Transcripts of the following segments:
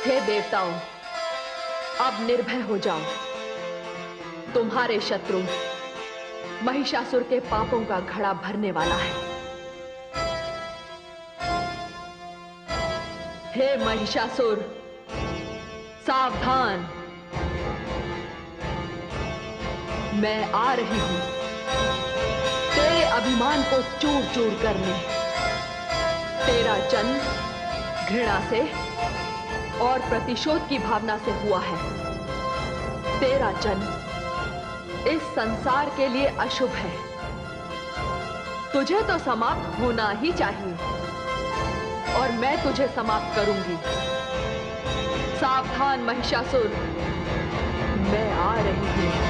हे देवताओं, अब निर्भय हो जाओ। तुम्हारे शत्रु महिषासुर के पापों का घड़ा भरने वाला है। हे महिषासुर, सावधान, मैं आ रही हूं तेरे अभिमान को चूर चूर करने। तेरा जन्म घृणा से और प्रतिशोध की भावना से हुआ है। तेरा जन्म इस संसार के लिए अशुभ है। तुझे तो समाप्त होना ही चाहिए और मैं तुझे समाप्त करूंगी। सावधान महिषासुर, मैं आ रही हूं।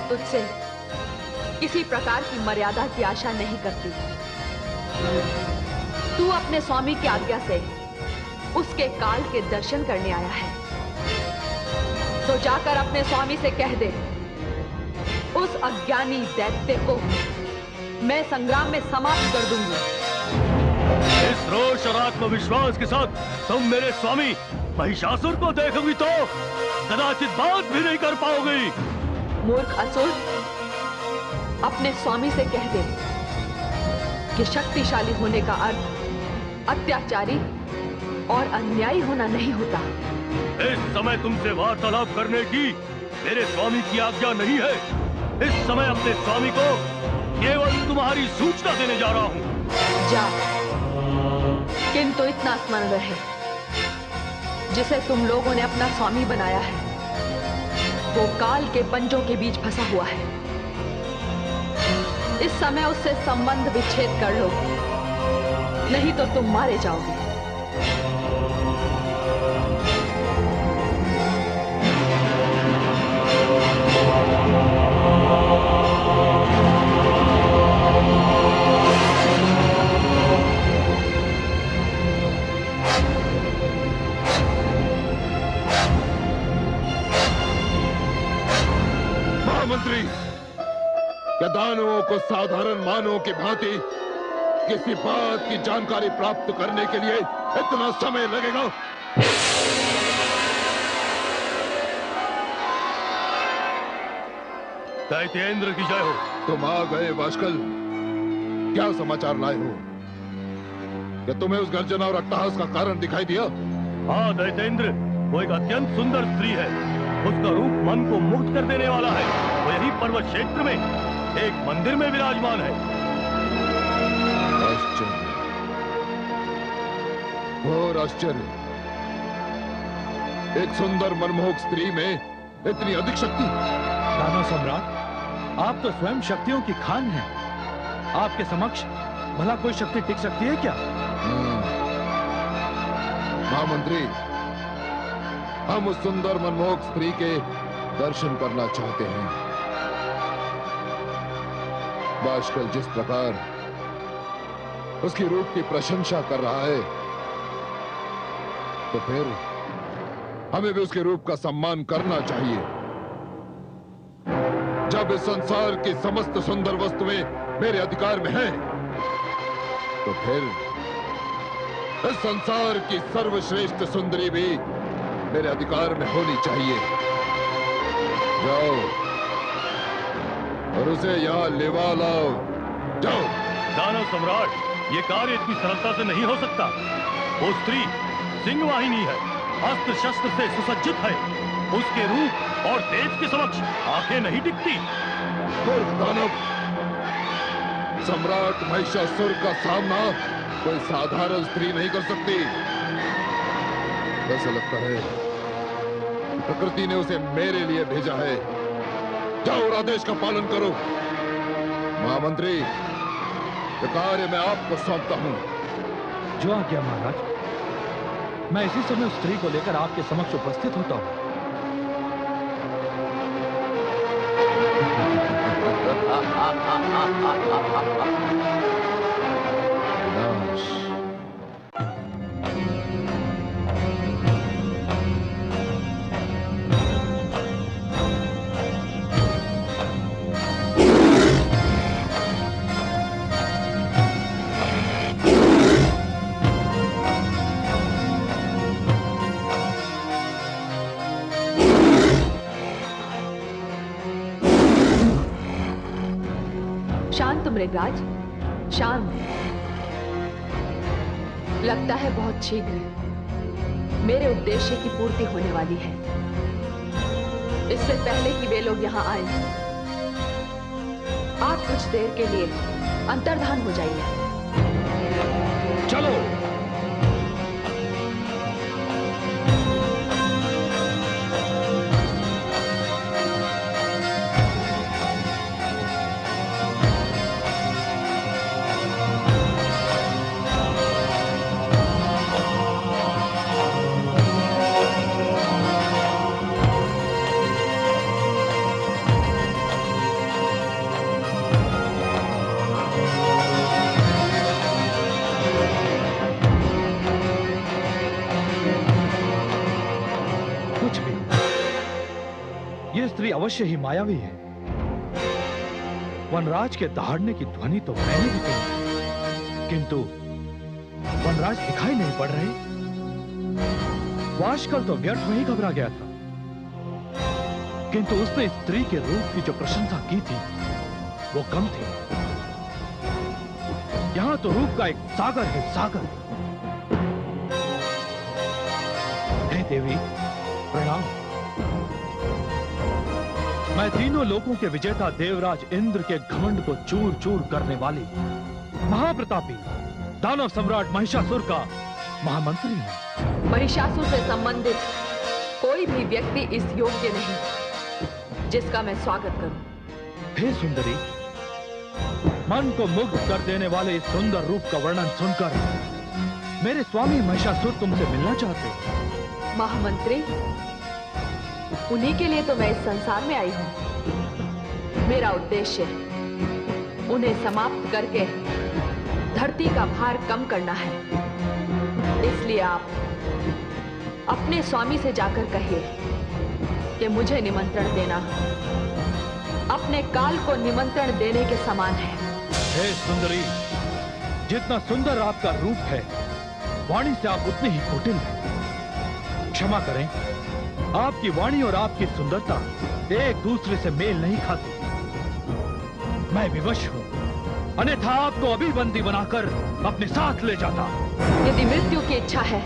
तुझसे किसी प्रकार की मर्यादा की आशा नहीं करती। तू अपने स्वामी की आज्ञा से उसके काल के दर्शन करने आया है, तो जाकर अपने स्वामी से कह दे, उस अज्ञानी दैत्य को मैं संग्राम में समाप्त कर दूंगी। इस रोष और आत्मविश्वास के साथ तुम मेरे स्वामी महिषासुर को देखोगी तो कदाचित बात भी नहीं कर पाओगी। मूर्ख असुर, अपने स्वामी से कह दे कि शक्तिशाली होने का अर्थ अत्याचारी और अन्यायी होना नहीं होता। इस समय तुमसे वार्तालाप करने की मेरे स्वामी की आज्ञा नहीं है। इस समय अपने स्वामी को केवल तुम्हारी सूचना देने जा रहा हूं। जा, किंतु इतना स्मरण रहे, जिसे तुम लोगों ने अपना स्वामी बनाया है वो काल के पंजों के बीच फंसा हुआ है। इस समय उससे संबंध विच्छेद कर लो, नहीं तो तुम मारे जाओगे। महामंत्री, क्या दानवों को साधारण मानवों की भांति किसी बात की जानकारी प्राप्त करने के लिए इतना समय लगेगा? दैत्येंद्र की जय हो। तुम आ गए वाशकल, क्या समाचार लाए हो? क्या तुम्हें उस गर्जना और अट्टहास का कारण दिखाई दिया? हाँ दैत्येंद्र, वो एक अत्यंत सुंदर स्त्री है। उसका रूप मन को मुग्ध कर देने वाला है। वो यही पर्वत क्षेत्र में एक मंदिर में विराजमान है। आश्चर्य, घोर आश्चर्य। एक सुंदर मनमोहक स्त्री में इतनी अधिक शक्ति। दानव सम्राट, आप तो स्वयं शक्तियों की खान हैं। आपके समक्ष भला कोई शक्ति टिक सकती है क्या? महामंत्री, हम उस सुंदर मनमोहक स्त्री के दर्शन करना चाहते हैं। वाशकल जिस प्रकार उसकी रूप की प्रशंसा कर रहा है, तो फिर हमें भी उसके रूप का सम्मान करना चाहिए। जब इस संसार की समस्त सुंदर वस्तुएं मेरे अधिकार में हैं, तो फिर इस संसार की सर्वश्रेष्ठ सुंदरी भी मेरे अधिकार में होनी चाहिए। जाओ और उसे यहां लेवा लाओ। जाओ। दानव सम्राट, ये कार्य इतनी सरलता से नहीं हो सकता। वो स्त्री सिंहवाहिनी है, अस्त्र शस्त्र से सुसज्जित है। उसके रूप और तेज के समक्ष आंखें नहीं टिकती। दानव, सम्राट महिषासुर का सामना कोई साधारण स्त्री नहीं कर सकती। ऐसा लगता है प्रकृति ने उसे मेरे लिए भेजा है। जाओ और आदेश का पालन करो। महामंत्री, ये कार्य मैं आपको सौंपता हूं। जो आज्ञा महाराज। मैं इसी समय उस स्त्री को लेकर आपके समक्ष उपस्थित होता हूं। शांत मृगराज, शांत। लगता है बहुत शीघ्र मेरे उद्देश्य की पूर्ति होने वाली है। इससे पहले कि वे लोग यहां आए, आप कुछ देर के लिए अंतर्धान हो जाइए। चलो। अवश्य ही मायावी है। वनराज के दहाड़ने की ध्वनि तो मैंने भी सुनी, किंतु वनराज दिखाई नहीं पड़ रहे। वाशकल तो व्यर्थ में ही घबरा गया था, किंतु उसने स्त्री के रूप की जो प्रशंसा की थी वो कम थी। यहां तो रूप का एक सागर है, सागर। हे देवी, प्रणाम। मैं तीनों लोकों के विजेता देवराज इंद्र के घमंड को चूर चूर करने वाली महाप्रतापी दानव सम्राट महिषासुर का महामंत्री हूं। महिषासुर से संबंधित कोई भी व्यक्ति इस योग्य नहीं जिसका मैं स्वागत करूं। हे सुंदरी, मन को मुग्ध कर देने वाले इस सुंदर रूप का वर्णन सुनकर मेरे स्वामी महिषासुर तुमसे मिलना चाहते। महामंत्री, उन्हीं के लिए तो मैं इस संसार में आई हूं। मेरा उद्देश्य उन्हें समाप्त करके धरती का भार कम करना है। इसलिए आप अपने स्वामी से जाकर कहिए कि मुझे निमंत्रण देना अपने काल को निमंत्रण देने के समान है। हे सुंदरी, जितना सुंदर आपका रूप है, वाणी से आप उतने ही कुटिल हैं। क्षमा करें, आपकी वाणी और आपकी सुंदरता एक दूसरे से मेल नहीं खाती। मैं विवश हूं, अन्यथा आपको अभी बंदी बनाकर अपने साथ ले जाता। यदि मृत्यु की इच्छा है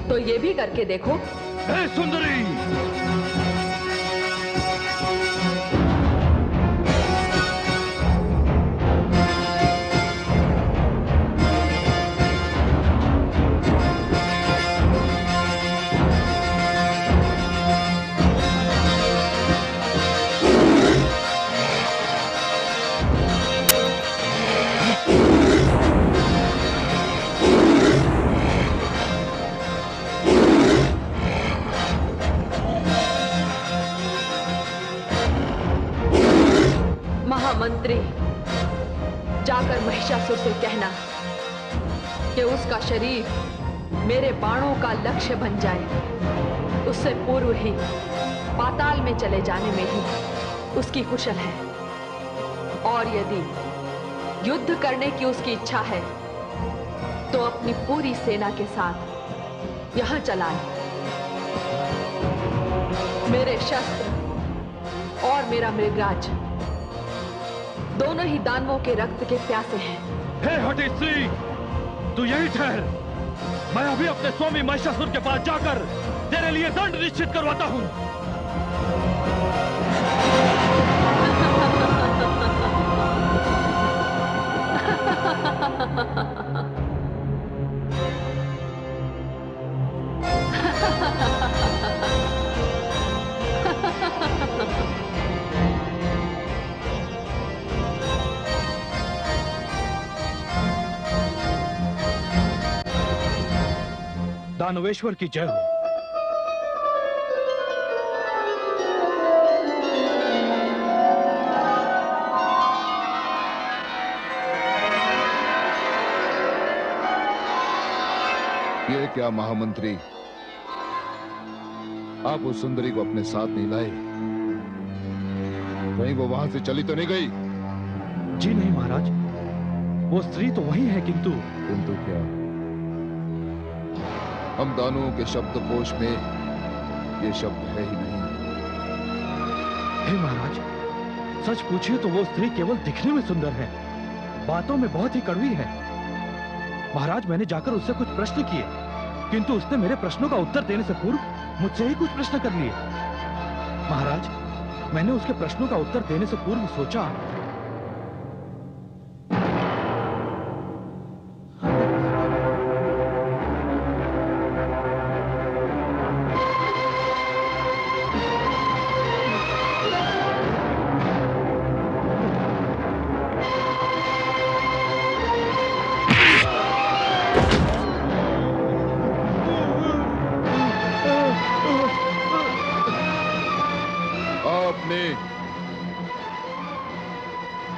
तो ये भी करके देखो। हे सुंदरी, महामंत्री, जाकर महिषासुर से कहना कि उसका शरीर मेरे बाणों का लक्ष्य बन जाए। उससे पूर्व ही पाताल में चले जाने में ही उसकी कुशल है। और यदि युद्ध करने की उसकी इच्छा है तो अपनी पूरी सेना के साथ यहां चलाए। मेरे शस्त्र और मेरा मृगराज दोनों ही दानवों के रक्त के प्यासे हैं। हे हठी स्त्री, तू यही ठहर। मैं अभी अपने स्वामी महिषासुर के पास जाकर तेरे लिए दंड निश्चित करवाता हूं। दानवेश्वर की जय हो। ये क्या महामंत्री, आप उस सुंदरी को अपने साथ नहीं लाए? कहीं वो वहां से चली तो नहीं गई? जी नहीं महाराज, वो स्त्री तो वही है, किंतु क्या? हम दानवों के शब्दकोश में ये शब्द है ही नहीं। हे महाराज, सच पूछिए तो वो स्त्री केवल दिखने में सुंदर है, बातों में बहुत ही कड़वी है। महाराज, मैंने जाकर उससे कुछ प्रश्न किए, किंतु उसने मेरे प्रश्नों का उत्तर देने से पूर्व मुझसे ही कुछ प्रश्न कर लिए। महाराज, मैंने उसके प्रश्नों का उत्तर देने से पूर्व सोचा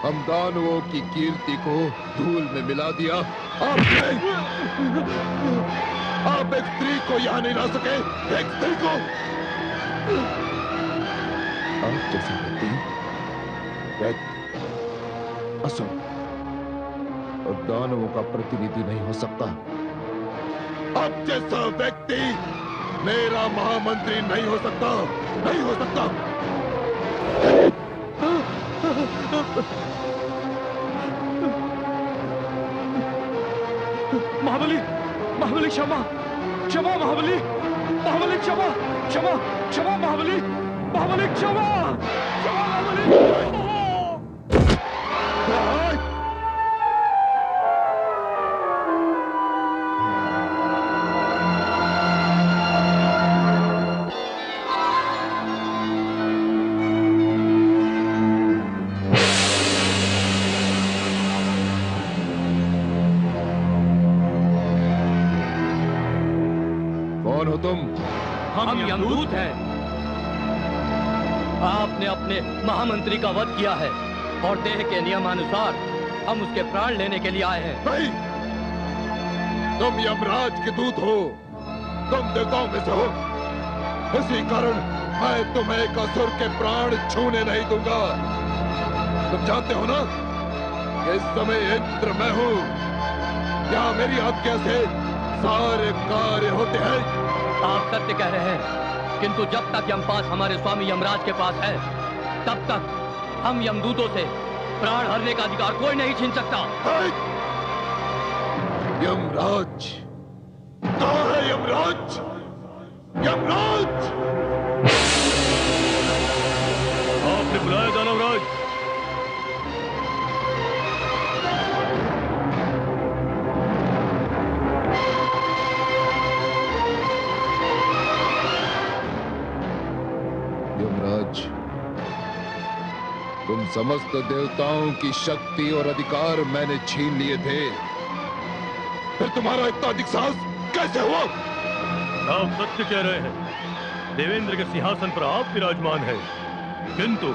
हम दानवों की कीर्ति को धूल में मिला दिया। आप एक स्त्री को यहां नहीं ला सके, एक स्त्री को। आप जैसा व्यक्ति असुर और दानवों का प्रतिनिधि नहीं हो सकता। आप जैसा व्यक्ति मेरा महामंत्री नहीं हो सकता, नहीं हो सकता। महाबली, महाबली क्षमा, क्षमा महाबली, महाबली क्षमा, क्षमा, क्षमा महाबली। महाबली क्षमा, क्षमा महाबली। कौन हो तुम? हम यमदूत हैं। आपने अपने महामंत्री का वध किया है और देह के नियमानुसार हम उसके प्राण लेने के लिए आए हैं। नहीं, तुम यमराज के दूत हो, तुम देवताओं में से हो। इसी कारण मैं तुम्हें एक असुर के प्राण छूने नहीं दूंगा। तुम जानते हो ना कि इस समय इंद्र मैं हूं। क्या मेरी आज्ञा से सारे कार्य होते हैं? आप सत्य कह रहे हैं, किंतु जब तक यमपाश हमारे स्वामी यमराज के पास है, तब तक हम यमदूतों से प्राण हरने का अधिकार कोई नहीं छीन सकता। यमराज कहाँ है? यमराज, यमराज! आपने बुलाया दानवराज? यमराज, तुम समस्त देवताओं की शक्ति और अधिकार मैंने छीन लिए थे, फिर तुम्हारा इतना अधिक साहस कैसे हुआ? आप सत्य कह रहे हैं। देवेंद्र के सिंहासन पर आप विराजमान हैं, किंतु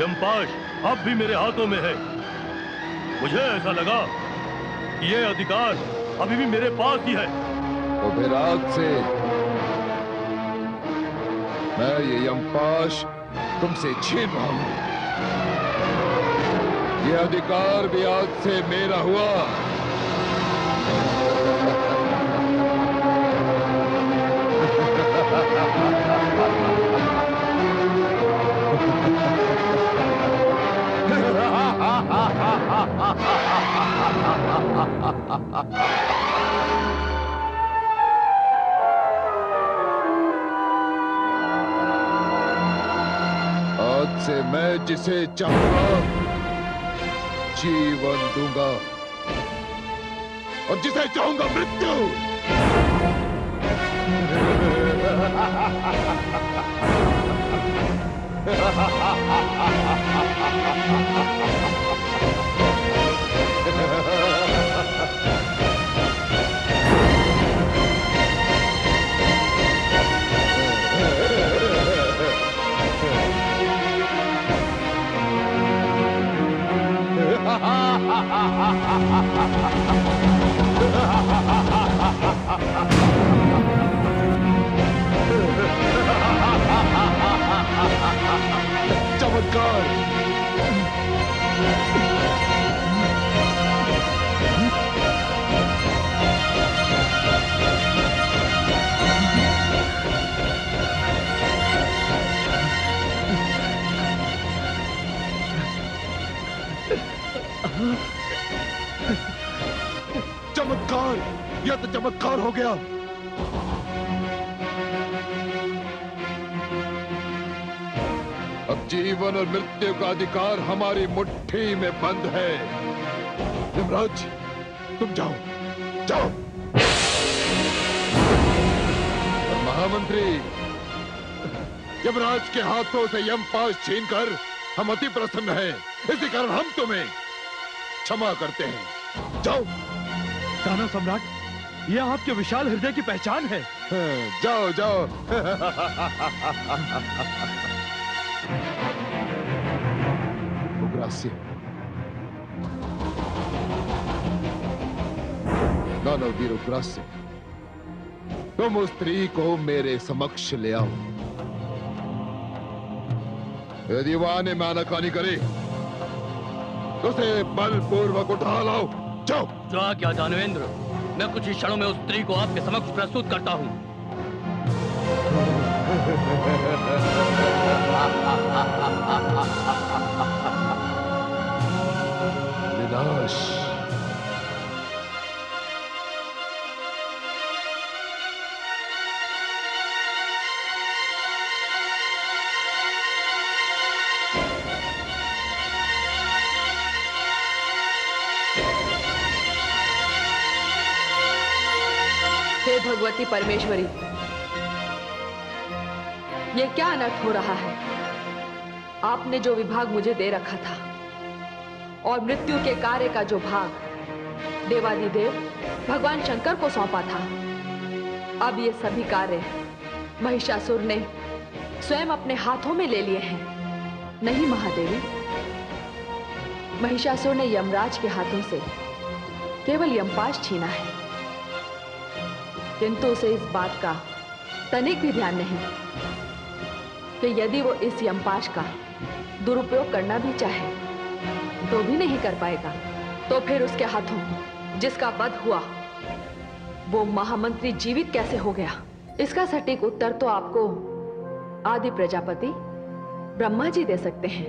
यमपाश अब भी मेरे हाथों में है। मुझे ऐसा लगा कि ये अधिकार अभी भी मेरे पास ही है। तो फिर आज से मैं ये यमपाश तुमसे छीन रहा हूं। ये अधिकार भी आज से मेरा हुआ। आज से मैं जिसे चाहूंगा जीवन दूंगा और जिसे चाहूंगा मृत्यु। चमत्कार! चमत्कार! यह तो चमत्कार हो गया। अब जीवन और मृत्यु का अधिकार हमारी मुट्ठी में बंद है। यमराज, तुम जाओ, जाओ। और महामंत्री, यमराज के हाथों से यमपाश छीनकर हम अति प्रसन्न हैं। इसी कारण हम तुम्हें क्षमा करते हैं। जाओ। दानव सम्राट, यह आपके विशाल हृदय की पहचान है। जाओ, जाओ। उग्रास्य, दानववीर उग्रास्य, तुम उस स्त्री को मेरे समक्ष ले आओ। यदि वह आने में आनाकानी करे तो उसे बलपूर्वक उठा लाओ। जाओ। जो क्या दानवेंद्र, मैं कुछ ही क्षणों में उस स्त्री को आपके समक्ष प्रस्तुत करता हूं। विनाश। हे भगवती परमेश्वरी, ये क्या अनर्थ हो रहा है? आपने जो विभाग मुझे दे रखा था और मृत्यु के कार्य का जो भाग देवादिदेव भगवान शंकर को सौंपा था, अब ये सभी कार्य महिषासुर ने स्वयं अपने हाथों में ले लिए हैं। नहीं महादेवी, महिषासुर ने यमराज के हाथों से केवल यमपाश छीना है, किंतु उसे इस बात का तनिक भी ध्यान नहीं कि यदि वो इस यमपाश का दुरुपयोग करना भी चाहे तो भी नहीं कर पाएगा। तो फिर उसके हाथों जिसका वध हुआ वो महामंत्री जीवित कैसे हो गया? इसका सटीक उत्तर तो आपको आदि प्रजापति ब्रह्मा जी दे सकते हैं।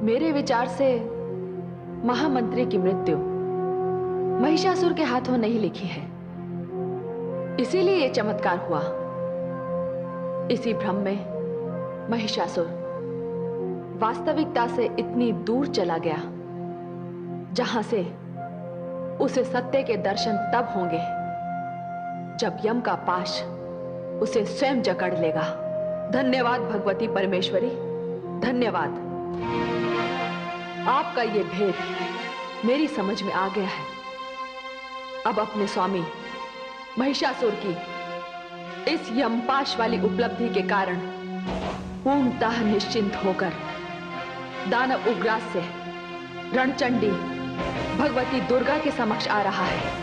मेरे विचार से महामंत्री की मृत्यु महिषासुर के हाथों नहीं लिखी है, इसीलिए ये चमत्कार हुआ। इसी भ्रम में महिषासुर वास्तविकता से इतनी दूर चला गया जहां से उसे सत्य के दर्शन तब होंगे जब यम का पाश उसे स्वयं जकड़ लेगा। धन्यवाद भगवती परमेश्वरी, धन्यवाद। आपका ये भेद मेरी समझ में आ गया है। अब अपने स्वामी महिषासुर की इस यमपाश वाली उपलब्धि के कारण पूर्णतः निश्चिंत होकर दानव उग्रास से रणचंडी भगवती दुर्गा के समक्ष आ रहा है।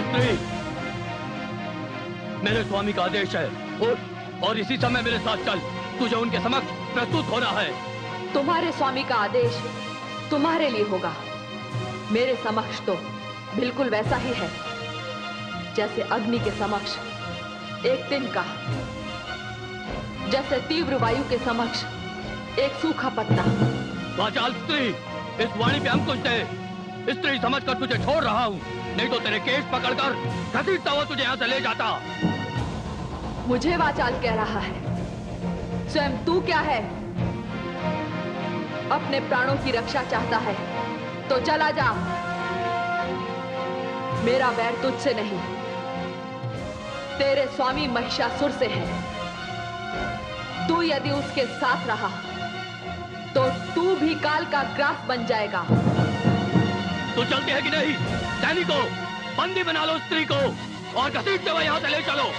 स्त्री, मेरे स्वामी का आदेश है, उठ और इसी समय मेरे साथ चल। तुझे उनके समक्ष प्रस्तुत होना है। तुम्हारे स्वामी का आदेश तुम्हारे लिए होगा, मेरे समक्ष तो बिल्कुल वैसा ही है जैसे अग्नि के समक्ष एक तिनका, जैसे तीव्र वायु के समक्ष एक सूखा पत्ता। वाचाल स्त्री, इस वाणी पे अंकुश दे। स्त्री समझकर तुझे छोड़ रहा हूँ, नहीं तो तेरे केश पकड़कर घसीटता हुआ तुझे यहाँ से ले जाता। मुझे वाचाल कह रहा है, स्वयं तू क्या है? अपने प्राणों की रक्षा चाहता है तो चला जा। मेरा वैर तुझसे नहीं, तेरे स्वामी महिषासुर से है। तू यदि उसके साथ रहा तो तू भी काल का ग्रास बन जाएगा। तू चलती है कि नहीं? सैनिकों, बंदी बना लो स्त्री को और घसीटते हुए यहां से ले चलो।